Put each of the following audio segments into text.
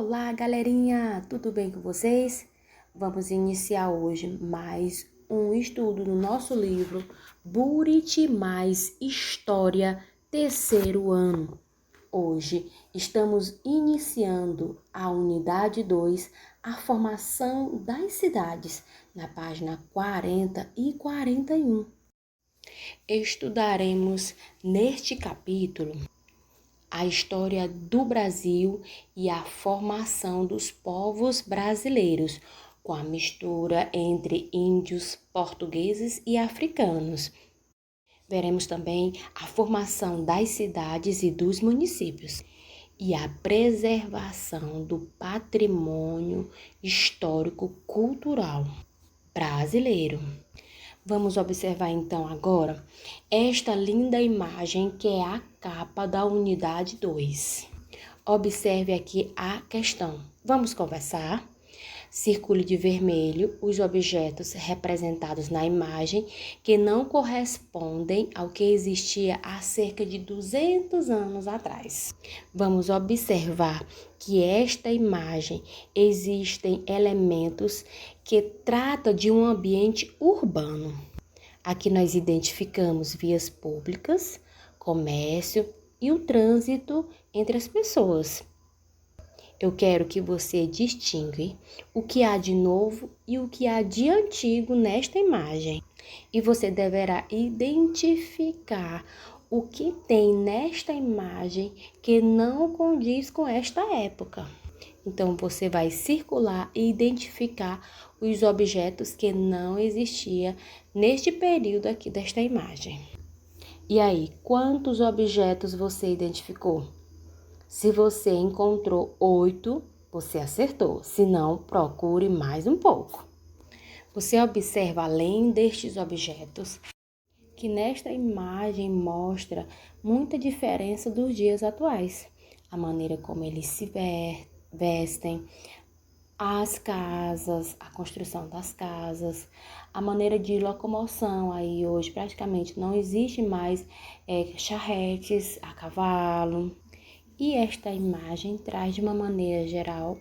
Olá, galerinha! Tudo bem com vocês? Vamos iniciar hoje mais um estudo do nosso livro Buriti Mais História, terceiro ano. Hoje estamos iniciando a unidade 2, a formação das cidades, na página 40 e 41. Estudaremos neste capítulo a história do Brasil e a formação dos povos brasileiros, com a mistura entre índios, portugueses e africanos. Veremos também a formação das cidades e dos municípios e a preservação do patrimônio histórico-cultural brasileiro. Vamos observar então agora esta linda imagem que é a capa da unidade 2. Observe aqui a questão. Vamos conversar? Circule de vermelho os objetos representados na imagem que não correspondem ao que existia há cerca de 200 anos atrás. Vamos observar que esta imagem existem elementos que tratam de um ambiente urbano. Aqui nós identificamos vias públicas, comércio e o trânsito entre as pessoas. Eu quero que você distingue o que há de novo e o que há de antigo nesta imagem. E você deverá identificar o que tem nesta imagem que não condiz com esta época. Então, você vai circular e identificar os objetos que não existiam neste período aqui desta imagem. E aí, quantos objetos você identificou? Se você encontrou 8, você acertou. Se não, procure mais um pouco. Você observa, além destes objetos, que nesta imagem mostra muita diferença dos dias atuais. A maneira como eles se vestem, as casas, a construção das casas, a maneira de locomoção. Aí hoje praticamente não existe mais charretes a cavalo. E esta imagem traz de uma maneira geral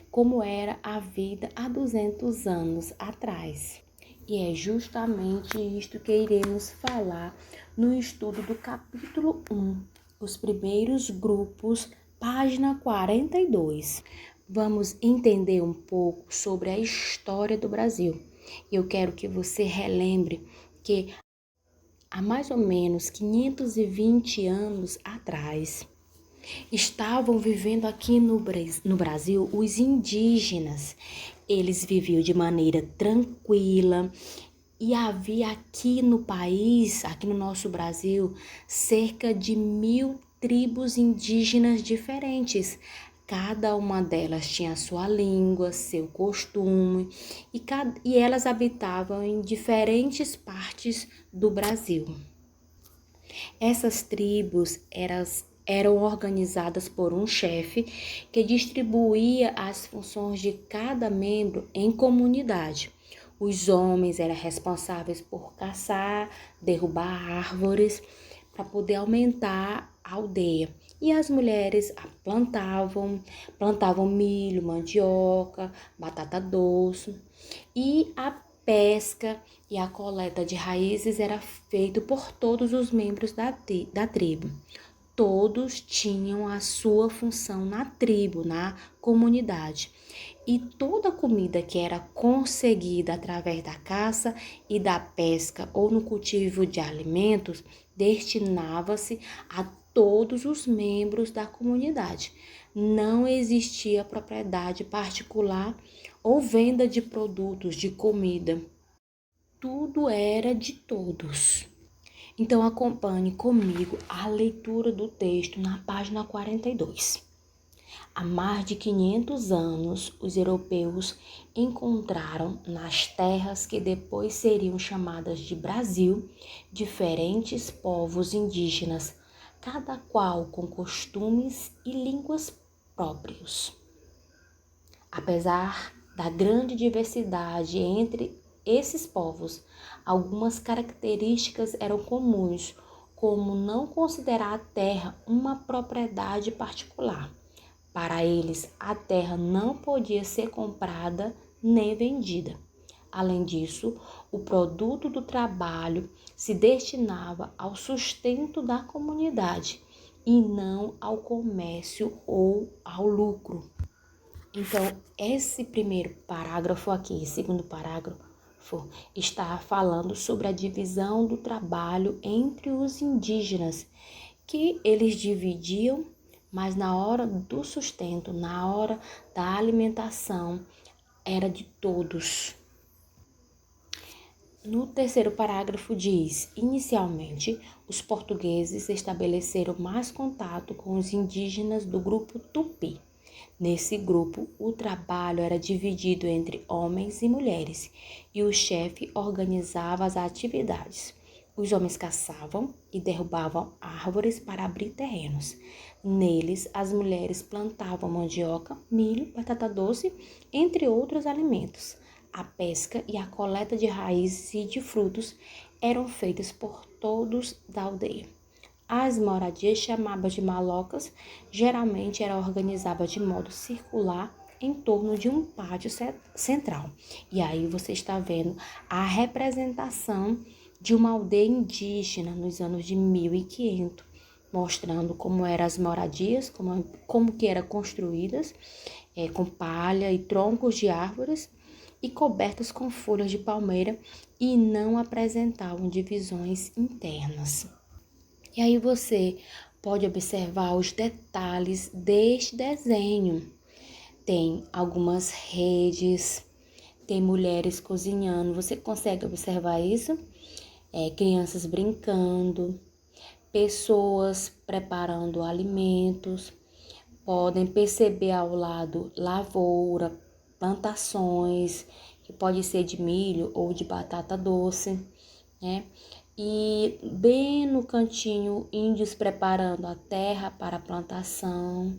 como era a vida há 200 anos atrás. E é justamente isto que iremos falar no estudo do capítulo 1, os primeiros grupos, página 42. Vamos entender um pouco sobre a história do Brasil. Eu quero que você relembre que há mais ou menos 520 anos atrás, estavam vivendo aqui no Brasil os indígenas. Eles viviam de maneira tranquila e havia aqui no país, aqui no nosso Brasil, cerca de 1000 tribos indígenas diferentes. Cada uma delas tinha sua língua, seu costume e elas habitavam em diferentes partes do Brasil. Essas tribos eram organizadas por um chefe que distribuía as funções de cada membro em comunidade. Os homens eram responsáveis por caçar, derrubar árvores para poder aumentar a aldeia. E as mulheres plantavam milho, mandioca, batata doce. E a pesca e a coleta de raízes era feito por todos os membros da tribo. Todos tinham a sua função na tribo, na comunidade. E toda comida que era conseguida através da caça e da pesca ou no cultivo de alimentos, destinava-se a todos os membros da comunidade. Não existia propriedade particular ou venda de produtos de comida. Tudo era de todos. Então, acompanhe comigo a leitura do texto na página 42. Há mais de 500 anos, os europeus encontraram nas terras que depois seriam chamadas de Brasil diferentes povos indígenas, cada qual com costumes e línguas próprios. Apesar da grande diversidade entre esses povos, algumas características eram comuns, como não considerar a terra uma propriedade particular, Para eles, a terra não podia ser comprada nem vendida. Além disso, o produto do trabalho se destinava ao sustento da comunidade e não ao comércio ou ao lucro. Então, esse primeiro parágrafo aqui, segundo parágrafo, está falando sobre a divisão do trabalho entre os indígenas, que eles dividiam, mas na hora do sustento, na hora da alimentação, era de todos. No terceiro parágrafo diz: inicialmente, os portugueses estabeleceram mais contato com os indígenas do grupo Tupi. Nesse grupo, o trabalho era dividido entre homens e mulheres, e o chefe organizava as atividades. Os homens caçavam e derrubavam árvores para abrir terrenos. Neles, as mulheres plantavam mandioca, milho, batata doce, entre outros alimentos. A pesca e a coleta de raízes e de frutos eram feitas por todos da aldeia. As moradias, chamadas de malocas, geralmente eram organizadas de modo circular em torno de um pátio central. E aí você está vendo a representação de uma aldeia indígena nos anos de 1500, mostrando como eram as moradias, como que eram construídas, com palha e troncos de árvores e cobertas com folhas de palmeira, e não apresentavam divisões internas. E aí você pode observar os detalhes deste desenho. Tem algumas redes, tem mulheres cozinhando, você consegue observar isso? Crianças brincando, pessoas preparando alimentos, podem perceber ao lado lavoura, plantações, que pode ser de milho ou de batata doce, né? E bem no cantinho, índios preparando a terra para a plantação.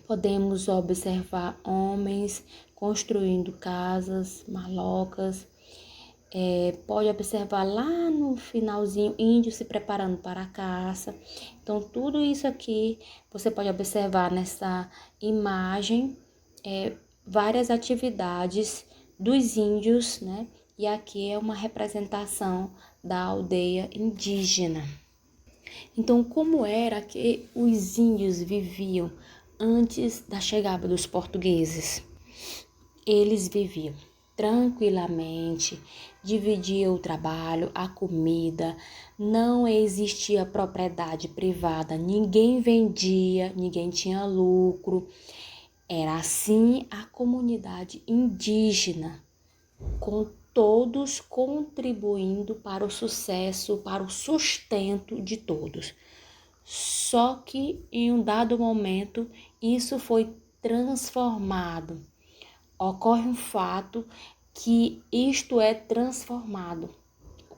Podemos observar homens construindo casas, malocas. Pode observar lá no finalzinho, índios se preparando para a caça. Então, tudo isso aqui você pode observar nessa imagem, várias atividades dos índios, né? E aqui é uma representação da aldeia indígena. Então, como era que os índios viviam antes da chegada dos portugueses? Eles viviam tranquilamente, dividiam o trabalho, a comida, não existia propriedade privada, ninguém vendia, ninguém tinha lucro. Era assim a comunidade indígena, com todos contribuindo para o sucesso, para o sustento de todos. Só que em um dado momento isso foi transformado. Ocorre um fato que isto é transformado.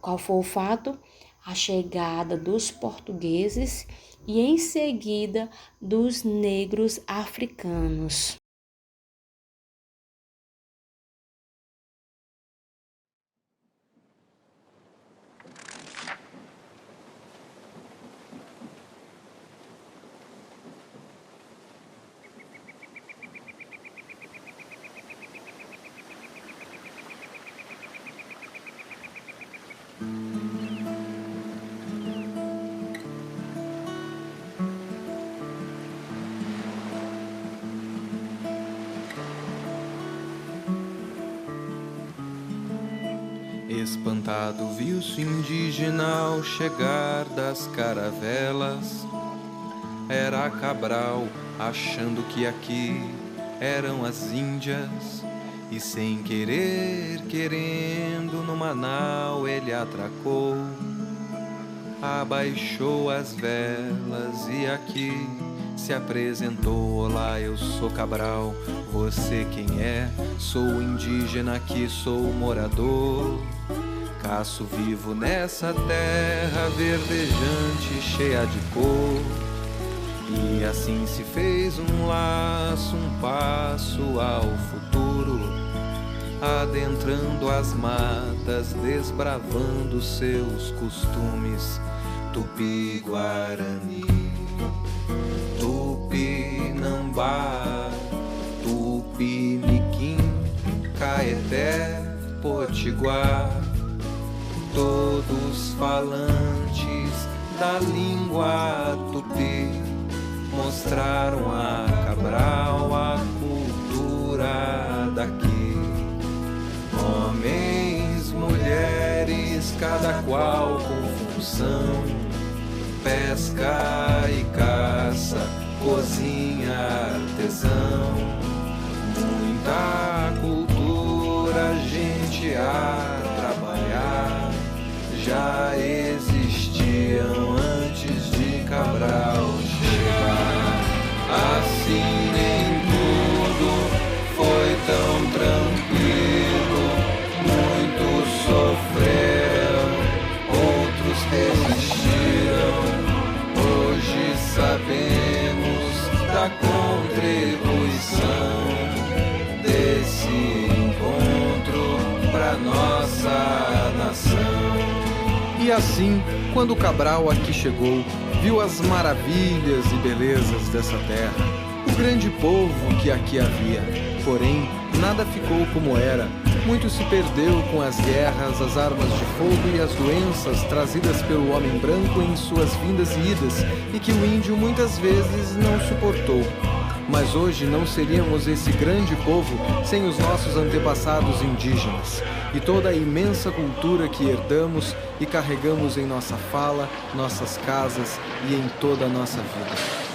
Qual foi o fato? A chegada dos portugueses e em seguida dos negros africanos. Espantado viu-se indígena ao chegar das caravelas. Era Cabral, achando que aqui eram as Índias. E sem querer, querendo, no Manau ele atracou. Abaixou as velas e aqui se apresentou. Olá, eu sou Cabral, você quem é? Sou indígena aqui, sou morador. Caço vivo nessa terra verdejante, cheia de cor. E assim se fez um laço, um passo ao futuro, adentrando as matas, desbravando seus costumes Tupi-Guarani. Tupi não Iorubá, Tupiniquim, Caeté, Potiguar, todos falantes da língua tupi, mostraram a Cabral a cultura daqui. Homens, mulheres, cada qual com função, pesca e caça, cozinha, artesão, muita cultura, gente a trabalhar, já existiam antes de Cabral chegar. Assim nem tudo foi tão tranquilo, muitos sofreram, outros resistiram. Hoje sabemos da contribuição desse encontro pra nossa nação. E assim, quando Cabral aqui chegou, viu as maravilhas e belezas dessa terra, o grande povo que aqui havia. Porém, nada ficou como era. Muito se perdeu com as guerras, as armas de fogo e as doenças trazidas pelo homem branco em suas vindas e idas, e que o índio muitas vezes não suportou. Mas hoje não seríamos esse grande povo sem os nossos antepassados indígenas e toda a imensa cultura que herdamos e carregamos em nossa fala, nossas casas e em toda a nossa vida.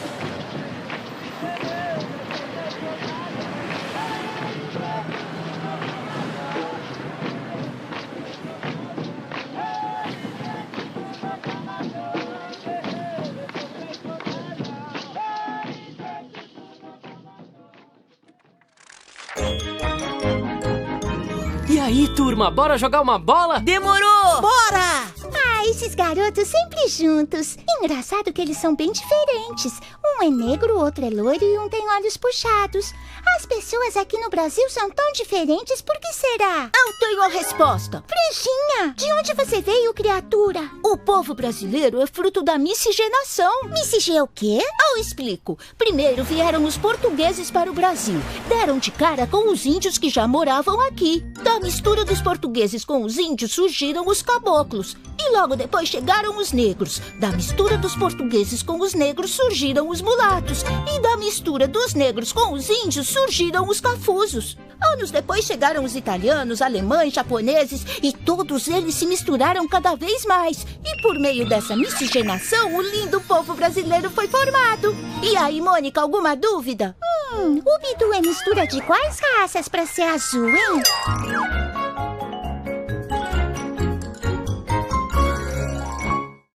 E aí, turma, bora jogar uma bola? Demorou! Bora! Ah, esses garotos sempre juntos. Engraçado que eles são bem diferentes. Um é negro, o outro é loiro e um tem olhos puxados. As pessoas aqui no Brasil são tão diferentes, por que será? Eu tenho a resposta. Freshinha, de onde você veio, criatura? O povo brasileiro é fruto da miscigenação. Miscigê o quê? Eu explico. Primeiro vieram os portugueses para o Brasil. Deram de cara com os índios que já moravam aqui. Da mistura dos portugueses com os índios surgiram os caboclos. E logo depois chegaram os negros. Da mistura dos portugueses com os negros surgiram os mulatos. E da mistura dos negros com os índios surgiram os cafusos. Anos depois chegaram os italianos, alemães, japoneses e todos eles se misturaram cada vez mais. E por meio dessa miscigenação, o lindo povo brasileiro foi formado. E aí, Mônica, alguma dúvida? O Bidu é mistura de quais raças pra ser azul, hein?